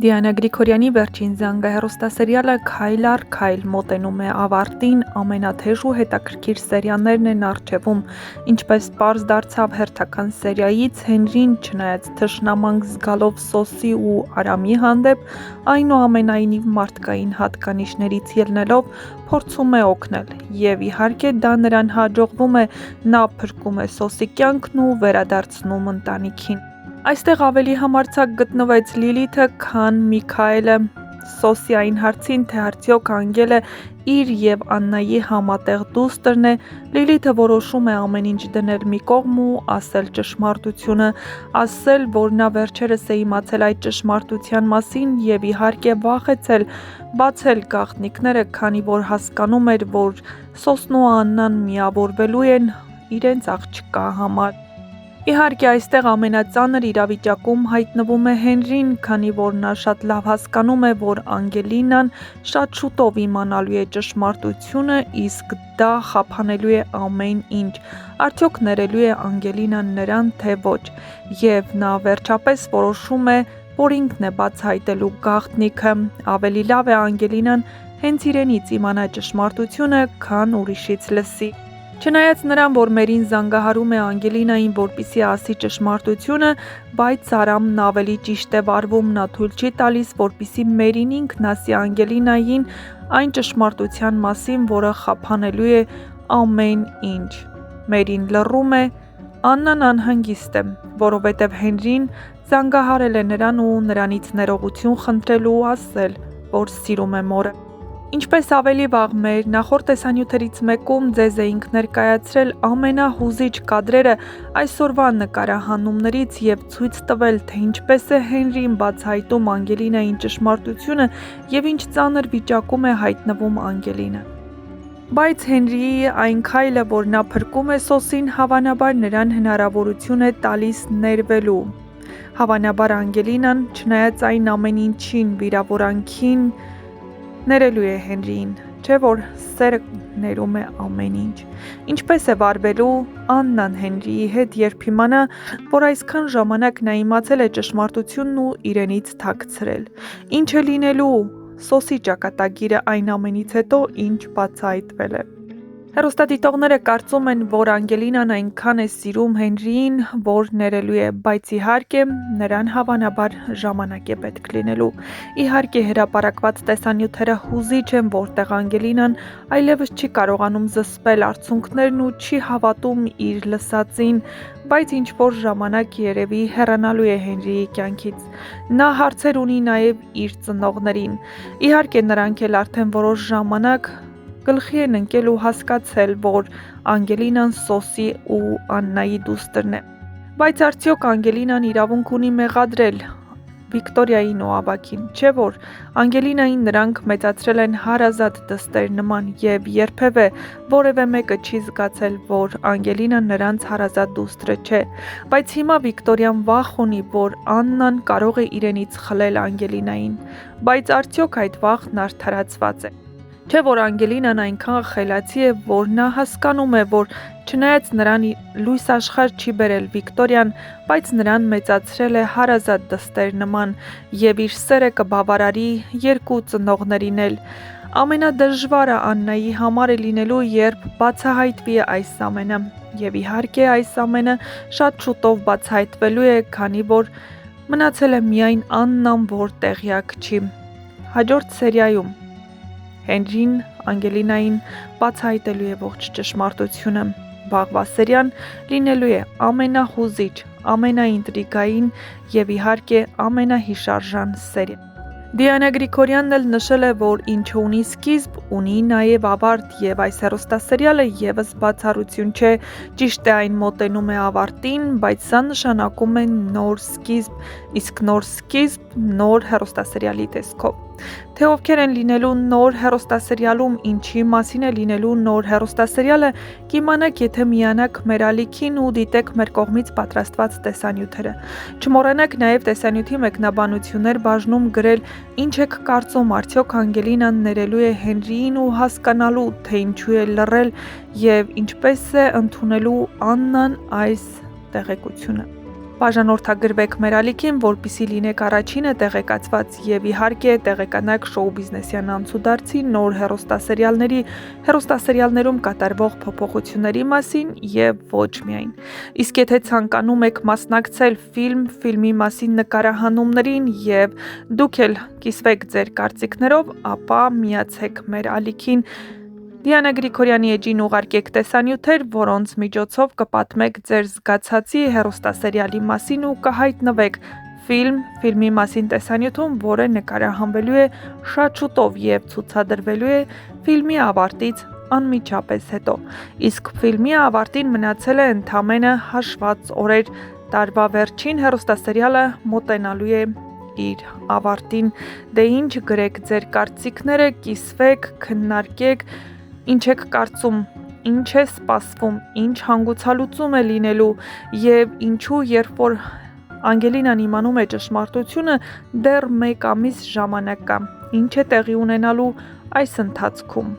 Դիանա Գրիգորյանի վերջին զանգահեռուստասերիալը «Քայլ առ քայլ» մոտենում է ավարտին, ամենաթեժ ու հետաքրքիր սերիաներն են առջևում, ինչպես պարզ դարձավ հերթական սերիայից, Հենրին, չնայած թշնամանք զգալով Սոսի ու Արամի հանդեպ, այնուամենայնիվ մարդկային հատկանիշներից ելնելով փորձում է օգնել, և իհարկե դա նրան հաջողվում է, նա փրկում է Սոսի կյանքն ու վերադարձնում ընտանիքին։ Այստեղ ավելի համարձակ գտնվեց Լիլիթը, քան Միքայելը Սոսի այն հարցին, թե արդյոք Անգելը իր և Աննայի համատեղ դուստրն է, Լիլիթը որոշում է ամեն ինչ դնել մի կողմ ու ասել ճշմարտությունը, ասել, որ նա վերջերս է իմացել այդ ճշմարտության մասին և իհարկե վախեցել բացել գաղտնիքները, քանի որ հասկանում էր, որ Սոսն ու Աննան միավորվելու են իրենց աղջկա համար։ Իհարկե այստեղ ամենածանր իրավիճակում հայտնվում է Հենրին, քանի որ նա շատ լավ հասկանում է, որ Անգելինան շատ շուտով իմանալու է ճշմարտությունը, իսկ դա խափանելու է ամեն ինչ, արդյոք ներելու է Անգելինան նրան, թե ոչ, և նա վերջապես որոշում է, որ ինքն է բացահայտելու գաղտնիքը, ավելի լավ է Անգելինան հենց իրենից իմանա ճշմարտությունը, քան ուրիշից լսի։ Չնայած նրան, որ Մերին զանգահարում է Անգելինային, որպեսզի ասի ճշմարտությունը, բայց Արամն ավելի ճիշտ է վարվում, նա թույլ չի տալիս, որպեսզի Մերին ինքն ասի Անգելինային այն ճշմարտության մասին, որը խափանելու է ամեն ինչ։ Մերին լռում է, Աննան անհանգիստ է, որովհետև Հենրին զանգահարել է նրան ու նրանից ներողություն խնդրելու ու ասել, որ սիրում է մորը։ Ինչպես ավելի վաղ մեր նախորդ տեսանյութերից մեկում ձեզ էինք ներկայացրել ամենահուզիչ կադրերը այսօրվա նկարահանումներից և ցույց տվել, թե ինչպես է Հենրին բացահայտում Անգելինային ճշմարտությունը և ինչ ծանր վիճակում է հայտնվում Անգելինը։ Բայց Հենրիի այն քայլը, որ նա փրկում է Սոսին, հավանաբար նրան հնարավորություն է տալիս ներվելու։ Հավանաբար Անգելինան, չնայած այն ամեն ինչին, վիրավորանքին, ներելու է Հենրիին, չէ՞ որ սերը ներում է ամեն ինչ։ Ինչպես է վարվելու Աննան Հենրիի հետ, երբ իմանա, որ այսքան ժամանակ նա իմացել է ճշմարտությունն ու իրենից թաքցրել։ Ինչ է լինելու Սոսի ճակատագիրը այն ամենից հետո, ինչ բացահայտվել է։ Հեռուստադիտողները կարծում են, որ Անգելինան այնքան է սիրում Հենրիին, որ ներելու է, բայց իհարկե նրան հավանաբար ժամանակ է պետք լինելու։ Իհարկե հրապարակված տեսանյութերը հուզիչ են, որտեղ Անգելինան այլևս չի կարողանում զսպել արցունքներն ու չի հավատում իր լսածին, բայց ինչ-որ ժամանակ երևի հեռանալու է Հենրիի կյանքից։ Նա հարցեր ունի նաև իր ծնողներին։ Իհարկե նրանք էլ արդեն որոշ ժամանակ գլխի են ընկել ու հասկացել, որ Անգելինան Սոսի ու Աննայի դուստրն է։ Բայց արդյոք Անգելինան իրավունք ունի մեղադրել Վիկտորիային ու Ավագին, չէ՞ որ Անգելինային նրանք մեծացրել են հարազատ դստեր նման և երբևէ որևէ մեկը չի զգացել, որ Անգելինան նրանց հարազատ դուստրը չէ, բայց հիմա Վիկտորիան վախ ունի, որ Աննան կարող է իրենից խլել Անգելինային, բայց արդյոք այդ վախն արդարացված է։ Չէ՞ որ Անգելինան այնքան խելացի է, որ նա հասկանում է, որ չնայած նրան լույս աշխարհ չի բերել Վիկտորիան, բայց նրան մեծացրել է հարազատ դստեր նման և իր սերը կբավարարի երկու ծնողներին էլ։ Ամենադժվարը Աննայի համար է լինելու, երբ բացահայտվի այս ամենը, և իհարկե այս ամենը շատ շուտով բացահայտվելու է, քանի որ մնացել է միայն Աննան, որ տեղյակ չի։ Հաջորդ սերիայում Հենրին Անգելինային բացահայտելու է ողջ ճշմարտությունը։ Վաղվա սերիան լինելու է ամենահուզիչ, ամենաինտրիգային և իհարկե ամենահիշարժան սերիան։ Դիանա Գրիգորյանն էլ նշել է, որ ինչը ունի սկիզբ, ունի նաև ավարտ, և այս հեռուստասերիալը ևս բացառություն չէ։ Ճիշտ է, այն մոտենում է ավարտին, բայց սա նշանակում է նոր սկիզբ, իսկ նոր սկիզբ նոր հեռուստասերիալի տեսքով։ Թե ովքեր են լինելու նոր հեռուստասերիալում, ինչի մասին է լինելու նոր հեռուստասերիալը, կիմանաք, եթե միանաք մեր ալիքին ու դիտեք մեր կողմից պատրաստված տեսանյութերը։ Չմոռանաք նաև տեսանյութի մեկնաբանություններ բաժնում գրել ինչ եք կարծում, արդյոք Անգելինան ներելու է Հենրիին ու հասկանալու, թե ինչու է լռել և ինչպես է ընդունելու Աննան այս տեղեկությունը։ Բաժանորդագրվեք մեր ալիքին, որպեսզի լինեք առաջինը տեղեկացված եւ իհարկե տեղեկանաք շոու բիզնեսյան անցուդարձի նոր հեռուստասերիալներում կատարվող փոփոխությունների մասին եւ ոչ միայն։ Իսկ եթե ցանկանում եք մասնակցել ֆիլմի մասին նկարահանումներին եւ դուք էլ կիսվեք ձեր կարծիքներով, ապա միացեք մեր ալիքին։ Դիանա Գրիգորյանի էջին ուղարկեք տեսանյութեր, որոնց միջոցով կպատմեք ձեր զգացածի հեռուստասերիալի մասին ու կհայտնվեք ֆիլմի մասին տեսանյութում, որը նկարահանվելու է շատ շուտով եւ ցուցադրվելու է ֆիլմի ավարտից անմիջապես հետո։ Իսկ ֆիլմի ավարտին մնացել է ընդամենը հաշված օրեր, տարվա վերջին հեռուստասերիալը մոտենալու է իր ավարտին։ Դե ինչ, գրեք ձեր կարծիքները, կիսվեք, քննարկեք, ինչ եք կարծում, ինչ է սպասվում, ինչ հանգուցալուծում է լինելու եւ ինչու երբ որ Անգելինան իմանում է ճշմարտությունը, դեռ 1 ամիս ժամանակ կա, ինչ է տեղի ունենալու այս ընթացքում։